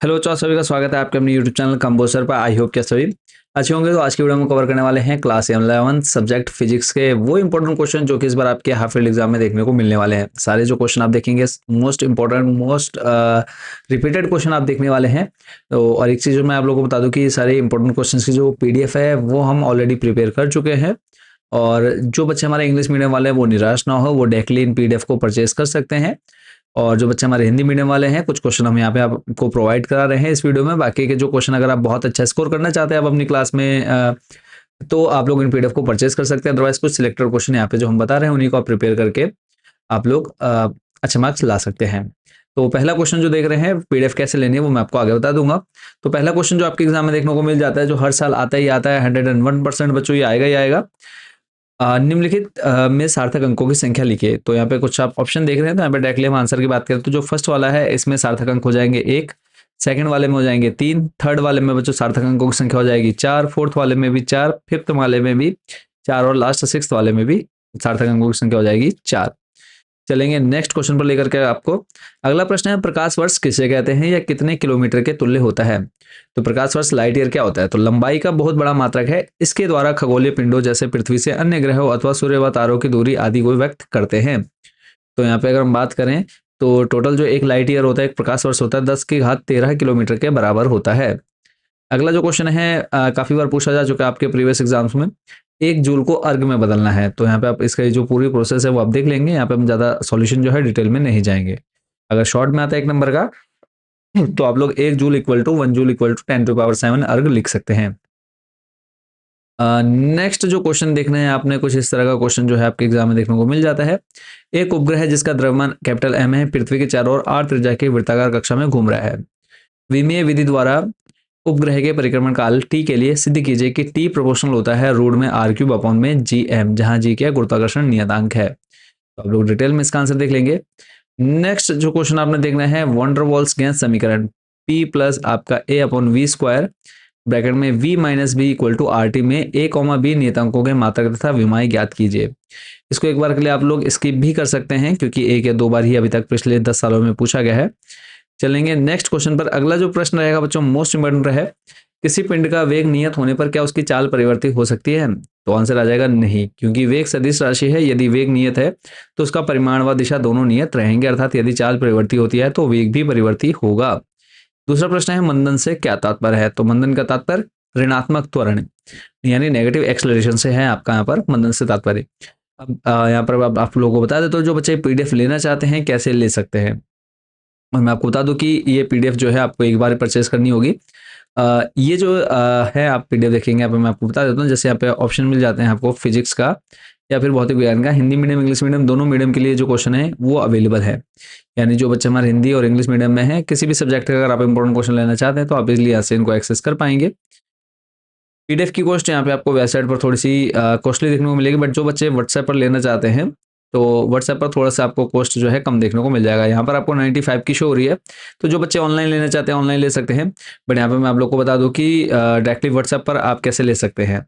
Hello तो सभी का स्वागत है आपके अपने यूट्यूब चैनल कंपोजर पर। आई होप कि सभी अच्छे होंगे। तो आज की वीडियो में कवर करने वाले हैं क्लास 11 सब्जेक्ट फिजिक्स के वो इंपॉर्टेंट क्वेश्चन जो कि इस बार आपके हाफ ईयरली एग्जाम में देखने को मिलने वाले हैं। सारे जो क्वेश्चन आप देखेंगे most important most repeated question आप देखने वाले हैं। तो और एक चीज़ जो मैं आप लोगों को बता दूं कि सारे इंपॉर्टेंट क्वेश्चन की जो पीडीएफ है वो हम ऑलरेडी प्रिपेयर कर चुके हैं। और जो बच्चे हमारे इंग्लिश मीडियम वाले हैं वो निराश ना हो, वो डायरेक्टली इन पीडीएफ को परचेज कर सकते हैं। और जो बच्चे हमारे हिंदी मीडियम वाले हैं, कुछ क्वेश्चन हम यहाँ पे आपको प्रोवाइड करा रहे हैं इस वीडियो में। बाकी के जो क्वेश्चन अगर आप बहुत अच्छा स्कोर करना चाहते हैं आप अपनी क्लास में तो आप लोग इन पीडीएफ को परचेज कर सकते हैं। अदरवाइज कुछ सिलेक्टेड क्वेश्चन यहाँ पे जो हम बता रहे हैं उन्हीं को आप प्रिपेयर करके आप लोग अच्छे मार्क्स ला सकते हैं। तो पहला क्वेश्चन जो देख रहे हैं पीडीएफ कैसे लेनी है वो मैं आपको आगे बता दूंगा। तो पहला क्वेश्चन जो आपके एग्जाम में देखने को मिल जाता है, जो हर साल आता ही आता है, 101% बच्चों ये आएगा ही आएगा। निम्नलिखित में सार्थक अंकों की संख्या लिखिए। तो यहाँ पे कुछ आप ऑप्शन देख रहे हैं, तो यहाँ पे डायरेक्टली हम आंसर की बात करें तो जो फर्स्ट वाला है इसमें सार्थक अंक हो जाएंगे 1, सेकंड वाले में हो जाएंगे 3, थर्ड वाले में बच्चों सार्थक अंकों की संख्या हो जाएगी 4, फोर्थ वाले में भी 4, फिफ्थ वाले में भी 4 और लास्ट सिक्स्थ वाले में भी सार्थक अंकों की संख्या हो जाएगी 4। चलेंगे नेक्स्ट क्वेश्चन पर लेकर के आपको। अगला प्रश्न है, प्रकाश वर्ष किसे कहते हैं या कितने किलोमीटर के तुल्य होता है। तो प्रकाश वर्ष लाइट ईयर क्या होता है? तो लंबाई का बहुत बड़ा मात्रक है। इसके द्वारा खगोलीय पिंडों जैसे पृथ्वी से अन्य ग्रहों अथवा सूर्य व तारों की दूरी आदि को व्यक्त करते हैं। तो यहाँ पे अगर हम बात करें तो टोटल जो एक लाइट ईयर होता है, एक प्रकाश वर्ष होता है, 10⁻13 किलोमीटर के बराबर होता है। अगला जो क्वेश्चन है काफी बार पूछा जा चुका है आपके प्रीवियस एग्जाम्स में, 1 जूल को अर्ग में बदलना है। तो यहाँ पे आप इसका जो पूरी प्रोसेस है वो आप देख लेंगे। यहाँ पे हम ज्यादा सॉल्यूशन जो है डिटेल में नहीं जाएंगे। अगर शॉर्ट में आता है 1 नंबर का तो आप लोग 1 joule equal to 1 joule equal to 10⁻7 erg लिख सकते हैं। नेक्स्ट जो क्वेश्चन देखने हैं आपने, कुछ इस तरह का क्वेश्चन जो है आपके एग्जाम में देखने को मिल जाता है। एक उपग्रह है जिसका द्रव्यमान कैपिटल M है, पृथ्वी के चारों ओर r त्रिज्या के वृत्ताकार कक्षा में घूम रहा है। विमीय विधि द्वारा उपग्रह के परिक्रमण काल t के लिए सिद्ध कीजिए कि t प्रोपोर्शनल होता है √r³ जहां g क्या गुरुत्वाकर्षण नियतांक है। तो आप लोग डिटेल में इसका आंसर देख लेंगे। नेक्स्ट जो क्वेश्चन आपने देखना है, वॉन्डरवॉल्स गैस समीकरण P प्लस आपका A/v² ब्रैकेट में v-b इक्वल टू RT में a, b नियतांकों के मात्रक तथा विमाएं ज्ञात कीजिए। इसको एक बार के लिए आप लोग स्किप भी कर सकते हैं क्योंकि 1 या 2 बार ही अभी तक पिछले 10 सालों में पूछा गया है। चलेंगे नेक्स्ट क्वेश्चन पर। अगला जो प्रश्न रहेगा बच्चों मोस्ट इंपोर्टेंट है, किसी पिंड का वेग नियत होने पर क्या उसकी चाल परिवर्तित हो सकती है? तो आंसर आ जाएगा नहीं, क्योंकि वेग सदिश राशि है। यदि वेग नियत है तो उसका परिमाण व दिशा दोनों नियत रहेंगे, अर्थात यदि चाल परिवर्तित होती है तो वेग भी परिवर्तित होगा। दूसरा प्रश्न है, मंदन से क्या तात्पर्य है? तो मंदन का तात्पर्य ऋणात्मक त्वरण यानी नेगेटिव एक्सलरेशन से है आपका यहाँ पर मंदन से तात्पर्य। अब यहाँ पर आप लोगों को बता दें तो जो बच्चे पीडीएफ लेना चाहते हैं कैसे ले सकते हैं, और मैं आपको बता दूं कि ये पीडीएफ जो है आपको एक बार परचेज करनी होगी। ये जो है आप पीडीएफ देखेंगे यहाँ पे, मैं आपको बता देता हूँ। जैसे यहाँ पे ऑप्शन मिल जाते हैं आपको फिजिक्स का या फिर भौतिक विज्ञान का, हिंदी मीडियम इंग्लिश मीडियम दोनों मीडियम के लिए जो क्वेश्चन है वो अवेलेबल है। यानी जो बच्चे हमारे हिंदी और इंग्लिश मीडियम में है, किसी भी सब्जेक्ट का अगर आप इंपॉर्टेंट क्वेश्चन लेना चाहते हैं तो आप इजिली यहाँ से इनको एक्सेस कर पाएंगे। पीडीएफ की कॉस्ट यहाँ पे आपको वेबसाइट पर थोड़ी सी कॉस्टली देखने को मिलेगी, बट जो बच्चे व्हाट्सएप पर लेना चाहते हैं तो व्हाट्सएप पर थोड़ा सा आपको कॉस्ट जो है कम देखने को मिल जाएगा। यहाँ पर आपको 95 की शो हो रही है। तो जो बच्चे ऑनलाइन लेना चाहते हैं ऑनलाइन ले सकते हैं, बट यहाँ पे मैं आप लोग को बता दूं कि डायरेक्टली व्हाट्सएप पर आप कैसे ले सकते हैं।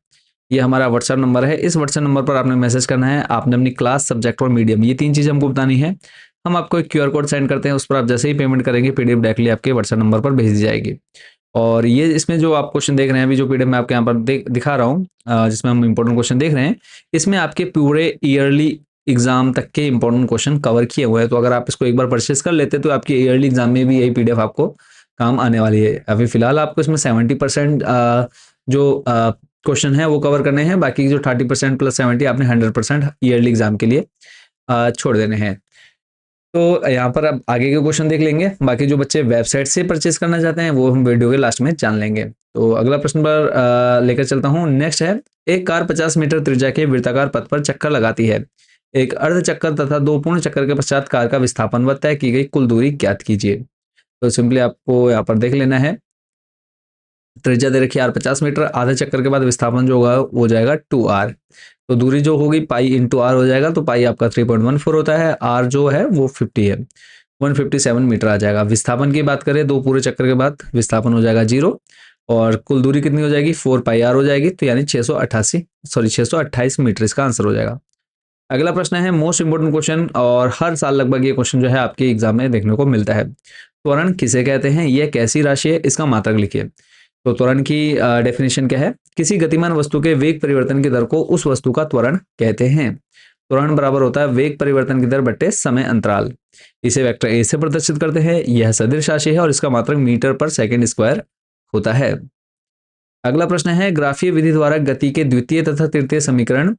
ये हमारा व्हाट्सएप नंबर है, इस व्हाट्सएप नंबर पर आपने मैसेज करना है। आपने अपनी क्लास, सब्जेक्ट और मीडियम, ये 3 चीज़ हमको बतानी है। हम आपको एक QR कोड सेंड करते हैं, उस पर आप जैसे ही पेमेंट करेंगे पीडीएफ डायरेक्टली आपके व्हाट्सएप नंबर पर भेज दी जाएगी। और ये इसमें जो आप क्वेश्चन देख रहे हैं अभी, जो पीडीएफ मैं आपके यहाँ पर दिखा रहा हूँ, जिसमें हम इंपॉर्टेंट क्वेश्चन देख रहे हैं, इसमें आपके पूरे ईयरली एग्जाम तक के इंपॉर्टेंट क्वेश्चन कवर किए हुए हैं। तो अगर आप इसको एक बार परचेस कर लेते तो आपकी ईयरली एग्जाम में भी यही पीडीएफ आपको काम आने वाली है। अभी फिलहाल आपको इसमें 70% जो क्वेश्चन है वो कवर करने हैं, बाकी जो 30% प्लस 70 आपने 100% ईयरली एग्जाम के लिए छोड़ देने हैं। तो यहाँ पर अब आगे के क्वेश्चन देख लेंगे। बाकी जो बच्चे वेबसाइट से परचेज करना चाहते हैं वो हम वीडियो के लास्ट में जान लेंगे। तो अगला प्रश्न पर लेकर चलता हूँ। नेक्स्ट है, एक कार 50 मीटर त्रिज्या के वृत्ताकार पथ पर चक्कर लगाती है। एक अर्ध चक्कर तथा 2 पूर्ण चक्कर के पश्चात कार का विस्थापन व तय की गई कुल दूरी ज्ञात कीजिए। तो सिंपली आपको यहाँ पर देख लेना है, त्रिज्या दे रखी है R 50 मीटर, आधे चक्कर के बाद विस्थापन जो होगा वो जाएगा 2r। तो दूरी जो होगी पाई इंटू आर हो जाएगा, तो पाई आपका 3.14 होता है, आर जो है वो 50 है, 157 मीटर आ जाएगा। विस्थापन की बात करें 2 पूरे चक्कर के बाद विस्थापन हो जाएगा 0, और कुल दूरी कितनी हो जाएगी 4πr हो जाएगी। तो यानी 628 मीटर इसका आंसर हो जाएगा। अगला प्रश्न है मोस्ट इंपोर्टेंट क्वेश्चन, और हर साल लगभग ये क्वेश्चन जो है आपके एग्जाम में देखने को मिलता है। त्वरण किसे कहते हैं, यह कैसी राशि है, इसका मात्रक लिखिए। तो त्वरण की डेफिनेशन क्या है, किसी गतिमान वस्तु के वेग परिवर्तन की दर को उस वस्तु का त्वरण कहते हैं। त्वरण बराबर होता है वेग परिवर्तन की दर बट्टे समय अंतराल। इसे वेक्टर ए से प्रदर्शित करते हैं। यह सदिश राशि है और इसका मात्रक मीटर पर सेकंड स्क्वायर होता है। अगला प्रश्न है, ग्राफीय विधि द्वारा गति के द्वितीय तथा तृतीय समीकरण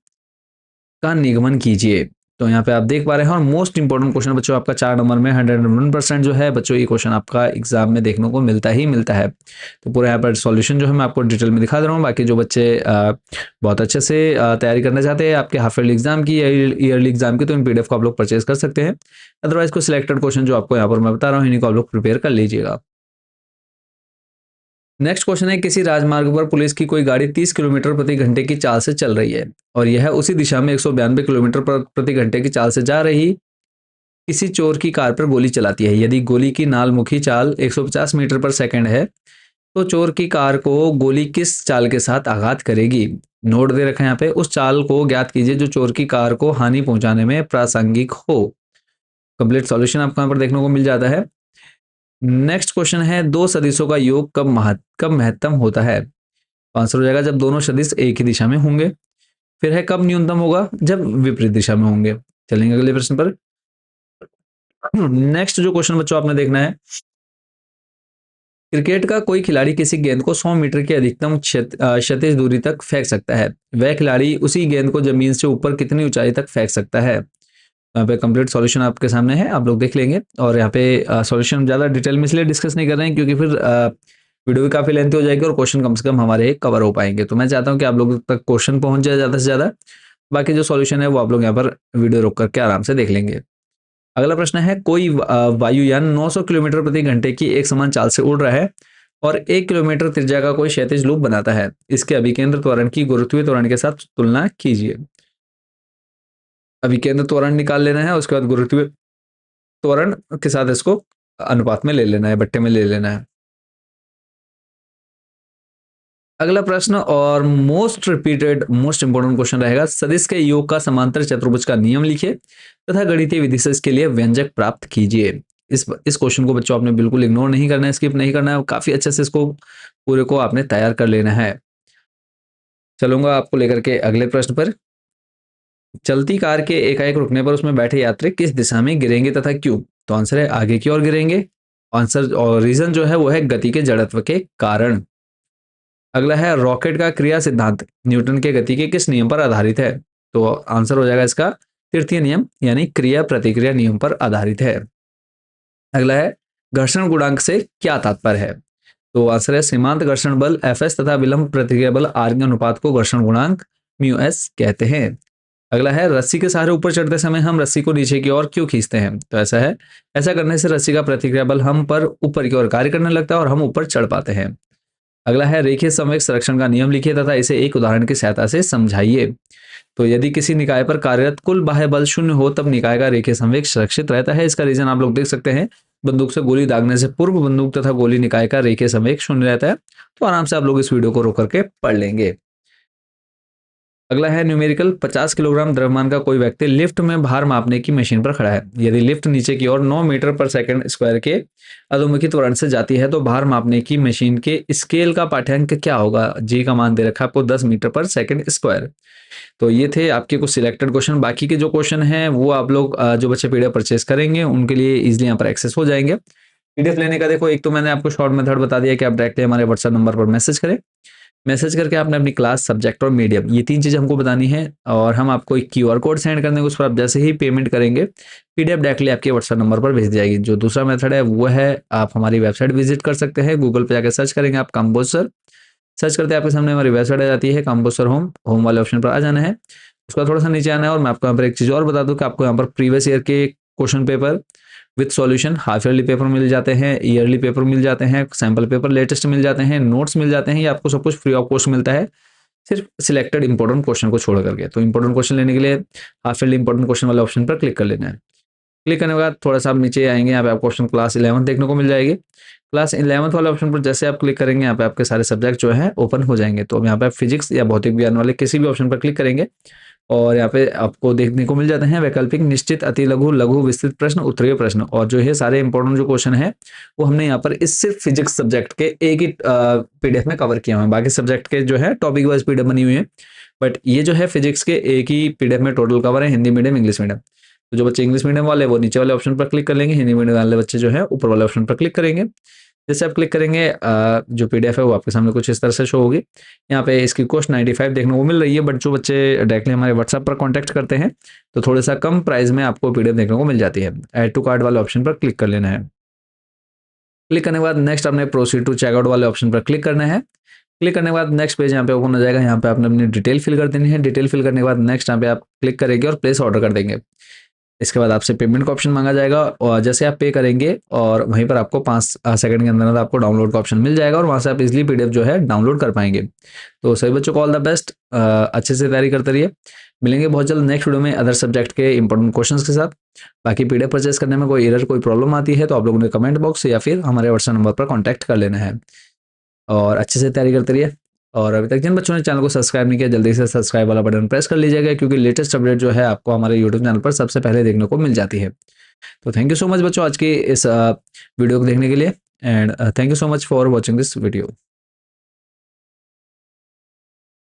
का निगमन कीजिए। तो यहाँ पे आप देख पा रहे हैं, और मोस्ट इंपॉर्टेंट क्वेश्चन बच्चों आपका 4 नंबर में 101% जो है बच्चों, ये क्वेश्चन आपका एग्जाम में देखने को मिलता ही मिलता है। तो पूरा यहाँ पर सॉल्यूशन जो है मैं आपको डिटेल में दिखा दे रहा हूँ। बाकी जो बच्चे बहुत अच्छे से तैयारी करना चाहते हैं आपके हाफ ईयरली एग्जाम की या ईयरली एग्जाम की, तो इन पीडीएफ को आप लोग परचेज कर सकते हैं। अदरवाइज को सिलेक्टेड क्वेश्चन जो आपको यहाँ पर मैं बता रहा हूँ, इन्हीं को आप लोग प्रिपेयर कर लीजिएगा। नेक्स्ट क्वेश्चन है, किसी राजमार्ग पर पुलिस की कोई गाड़ी 30 किलोमीटर प्रति घंटे की चाल से चल रही है और यह उसी दिशा में 192 किलोमीटर प्रति घंटे की चाल से जा रही किसी चोर की कार पर गोली चलाती है। यदि गोली की नालमुखी चाल 150 मीटर पर सेकंड है तो चोर की कार को गोली किस चाल के साथ आघात करेगी। नोट दे रखा है यहाँ पे, उस चाल को ज्ञात कीजिए जो चोर की कार को हानि पहुंचाने में प्रासंगिक हो। कंप्लीट सॉल्यूशन आपको यहाँ पर देखने को मिल जाता है। नेक्स्ट क्वेश्चन है, दो सदिशों का योग कब महत्तम होता है। आंसर हो जाएगा जब दोनों सदिश एक ही दिशा में होंगे। फिर है कब न्यूनतम होगा, जब विपरीत दिशा में होंगे। चलेंगे अगले प्रश्न पर। नेक्स्ट जो क्वेश्चन बच्चों आपने देखना है, क्रिकेट का कोई खिलाड़ी किसी गेंद को 100 मीटर की अधिकतम क्षैतिज दूरी तक फेंक सकता है। वह खिलाड़ी उसी गेंद को जमीन से ऊपर कितनी ऊंचाई तक फेंक सकता है। यहाँ पे कंप्लीट सॉल्यूशन आपके सामने है, आप लोग देख लेंगे। और यहाँ पे सॉल्यूशन ज़्यादा डिटेल में इसलिए डिस्कस नहीं कर रहे हैं क्योंकि फिर वीडियो भी काफ़ी लेंथी हो जाएगी और क्वेश्चन कम से कम हमारे कवर हो पाएंगे। तो मैं चाहता हूँ कि आप लोगों तक क्वेश्चन पहुंच जाए ज़्यादा से ज़्यादा। बाकी जो सॉल्यूशन है वो आप लोग यहाँ पर वीडियो रोक करके आराम से देख लेंगे। अगला प्रश्न है, कोई वायुयान 900 किलोमीटर प्रति घंटे की एक समान चाल से उड़ रहा है और 1 किलोमीटर त्रिज्या का कोई क्षैतिज लूप बनाता है। इसके अभिकेंद्र त्वरण की गुरुत्वीय त्वरण के साथ तुलना कीजिए। अभिकेंद्र त्वरण निकाल लेना है, उसके बाद गुरुत्वीय त्वरण के साथ इसको अनुपात में ले लेना है, बट्टे में ले लेना है। अगला प्रश्न और most repeated most important question रहेगा, सदिश के योग का समांतर चतुर्भुज का नियम लिखिए तथा गणितीय विधि से इसके लिए व्यंजक प्राप्त कीजिए। इस क्वेश्चन को बच्चों आपने बिल्कुल इग्नोर नहीं करना है, स्किप नहीं करना है, काफी अच्छे से इसको पूरे को आपने तैयार कर लेना है। चलूंगा आपको लेकर के अगले प्रश्न पर। चलती कार के एकाएक रुकने पर उसमें बैठे यात्री किस दिशा में गिरेंगे तथा क्यों। तो आंसर है आगे की ओर गिरेंगे। आंसर और रीजन जो है वो है गति के जड़त्व के कारण। अगला है, रॉकेट का क्रिया सिद्धांत न्यूटन के गति के किस नियम पर आधारित है। तो आंसर हो जाएगा इसका तृतीय नियम यानी क्रिया प्रतिक्रिया नियम पर आधारित है। अगला है, घर्षण गुणांक से क्या तात्पर्य है। तो आंसर है सीमांत घर्षण बल Fs तथा विलंब प्रतिक्रिया बल R के अनुपात को घर्षण गुणांक μs कहते हैं। अगला है, रस्सी के सहारे ऊपर चढ़ते समय हम रस्सी को नीचे की ओर क्यों खींचते हैं। तो ऐसा है, ऐसा करने से रस्सी का प्रतिक्रिया बल हम पर ऊपर की ओर कार्य करने लगता है और हम ऊपर चढ़ पाते हैं। अगला है, रेखीय संवेग संरक्षण का नियम लिखिए तथा इसे एक उदाहरण की सहायता से समझाइए। तो यदि किसी निकाय पर कार्यरत कुल बाह्य बल 0 हो तब निकाय का रेखीय संवेग सुरक्षित रहता है। इसका रीजन आप लोग देख सकते हैं, बंदूक से गोली दागने से पूर्व बंदूक तथा गोली निकाय का रेखीय संवेग 0 रहता है। तो आराम से आप लोग इस वीडियो को रोक करके पढ़ लेंगे। अगला है, न्यूमेरिकल 50 किलोग्राम द्रव्यमान का कोई व्यक्ति लिफ्ट में भार मापने की मशीन पर खड़ा है। यदि लिफ्ट नीचे की ओर 9 मीटर पर सेकंड स्क्वायर के अधोमुखी त्वरण से जाती है तो भार मापने की मशीन के स्केल का पाठ्यांक क्या होगा। जी का मान दे रखा है आपको 10 मीटर पर सेकंड स्क्वायर। तो ये थे आपके कुछ सिलेक्टेड क्वेश्चन। बाकी के जो क्वेश्चन हैं वो आप लोग जो बच्चे पीडीएफ परचेस करेंगे उनके लिए इजिली यहाँ पर एक्सेस हो जाएंगे। पीडीएफ लेने का देखो, एक तो मैंने आपको शॉर्ट मेथड बता दिया कि आप डायरेक्टली हमारे व्हाट्सएप नंबर पर मैसेज करें। मैसेज करके आपने अपनी क्लास, सब्जेक्ट और मीडियम, ये 3 चीज़ हमको बतानी है और हम आपको एक QR कोड सेंड कर देंगे। उस पर आप जैसे ही पेमेंट करेंगे पीडीएफ डायरेक्टली आपके व्हाट्सएप नंबर पर भेज दी जाएगी। जो दूसरा मेथड है वो है, आप हमारी वेबसाइट विजिट कर सकते हैं। गूगल पे जाकर सर्च करेंगे आप कंपोजर, सर्च करते हैं आपके सामने हमारी वेबसाइट आ जाती है। कंपोजर होम वाले ऑप्शन पर आ जाना है, उसका थोड़ा सा नीचे आना है। और मैं आपको यहाँ पर एक चीज़ और बता दूँ कि आपको यहाँ पर प्रीवियस ईयर के question paper with solution, half yearly paper मिल जाते हैं, ईयरली पेपर मिल जाते हैं, सैंपल पेपर लेटेस्ट मिल जाते हैं, नोट्स मिल जाते हैं। ये आपको सब कुछ फ्री ऑफ कॉस्ट मिलता है, सिर्फ सिलेक्टेड इंपॉर्टेंट क्वेश्चन को छोड़ करके। तो इंपॉर्टेंट क्वेश्चन लेने के लिए हाफ ईयरली इंपॉर्टेंट क्वेश्चन वाले ऑप्शन पर क्लिक कर लेना है। क्लिक करने के बाद थोड़ा सा आप नीचे आएंगे, यहाँ पे आपको ऑप्शन क्लास 11 देखने को मिल जाएगी। क्लास 11 वाले ऑप्शन पर जैसे आप क्लिक करेंगे, यहाँ पे आपके सारे सब्जेक्ट जो है ओपन हो जाएंगे। तो अब यहाँ पे फिजिक्स या भौतिक विज्ञान वाले किसी भी ऑप्शन पर क्लिक करेंगे और यहाँ पे आपको देखने को मिल जाते हैं वैकल्पिक, निश्चित, अति लघु, लघु, विस्तृत प्रश्न, उत्तरीय प्रश्न। और जो है सारे इंपॉर्टेंट जो क्वेश्चन है वो हमने यहाँ पर इस सिर्फ फिजिक्स सब्जेक्ट के एक ही पीडीएफ में कवर किए हुए हैं। बाकी सब्जेक्ट के जो है टॉपिक वाइज पीडीएफ बनी हुई है, बट ये जो है फिजिक्स के एक ही पीडीएफ में टोटल कवर है, हिंदी मीडियम, इंग्लिश मीडियम। तो जो बच्चे इंग्लिश मीडियम वाले वो नीचे वाले ऑप्शन पर क्लिक कर लेंगे, हिंदी मीडियम वाले बच्चे जो है ऊपर वाले ऑप्शन पर क्लिक करेंगे। जैसे आप क्लिक करेंगे जो पीडीएफ है वो आपके सामने कुछ इस तरह से शो होगी। यहाँ पे इसकी कॉस्ट 95 देखने को मिल रही है, बट जो बच्चे डायरेक्टली हमारे व्हाट्सएप पर कॉन्टैक्ट करते हैं तो थोड़ा सा कम प्राइस में आपको पीडीएफ देखने को मिल जाती है। ऐड टू कार्ट वाले ऑप्शन पर क्लिक कर लेना है। क्लिक करने के बाद नेक्स्ट आपने प्रोसीड टू चेकआउट वाले ऑप्शन पर क्लिक करना है। क्लिक करने के बाद नेक्स्ट पेज यहाँ पे ओपन हो जाएगा। यहाँ पे आपने अपनी डिटेल फिल कर देनी है। डिटेल फिल करने के बाद नेक्स्ट यहाँ पे आप क्लिक करेंगे और प्लेस ऑर्डर कर देंगे। इसके बाद आपसे पेमेंट का ऑप्शन मांगा जाएगा और जैसे आप पे करेंगे और वहीं पर आपको 5 सेकंड के अंदर आपको डाउनलोड का ऑप्शन मिल जाएगा और वहां से आप इजीली पीडीएफ जो है डाउनलोड कर पाएंगे। तो सभी बच्चों को ऑल द बेस्ट, अच्छे से तैयारी करते रहिए। मिलेंगे बहुत जल्द नेक्स्ट वीडियो में अदर सब्जेक्ट के इंपॉर्टेंट क्वेश्चंस के साथ। बाकी पीडीएफ परचेस करने में कोई एरर, कोई प्रॉब्लम आती है तो आप लोगों ने कमेंट बॉक्स या फिर हमारे व्हाट्सएप नंबर पर कॉन्टैक्ट कर लेना है। और अच्छे से तैयारी करते रहिए। और अभी तक जिन बच्चों ने चैनल को सब्सक्राइब नहीं किया, जल्दी से सब्सक्राइब वाला बटन प्रेस कर लीजिएगा, क्योंकि लेटेस्ट अपडेट जो है आपको हमारे यूट्यूब चैनल पर सबसे पहले देखने को मिल जाती है। तो थैंक यू सो मच बच्चों आज की इस वीडियो को देखने के लिए, and thank you so much for watching this video.